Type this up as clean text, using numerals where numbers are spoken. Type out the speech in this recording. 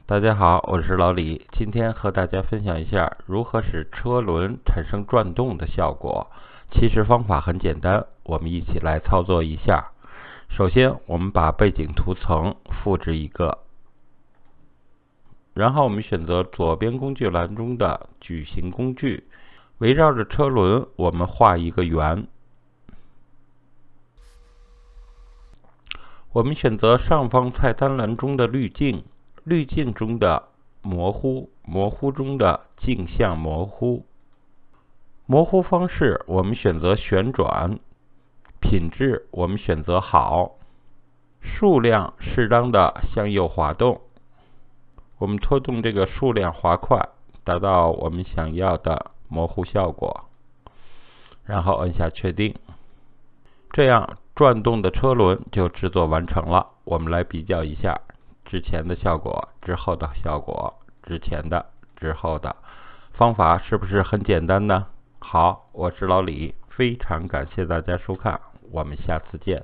大家好，我是老李，今天和大家分享一下如何使车轮产生转动的效果。其实方法很简单，我们一起来操作一下。首先，我们把背景图层复制一个，然后我们选择左边工具栏中的矩形工具，围绕着车轮我们画一个圆。我们选择上方菜单栏中的滤镜，滤镜中的模糊，模糊中的镜像模糊。模糊方式我们选择旋转，品质我们选择好，数量适当的向右滑动。我们拖动这个数量滑块，达到我们想要的模糊效果，然后按下确定。这样转动的车轮就制作完成了。我们来比较一下之前的效果，之后的效果，之前的，之后的。方法是不是很简单呢？好，我是老李，非常感谢大家收看，我们下次见。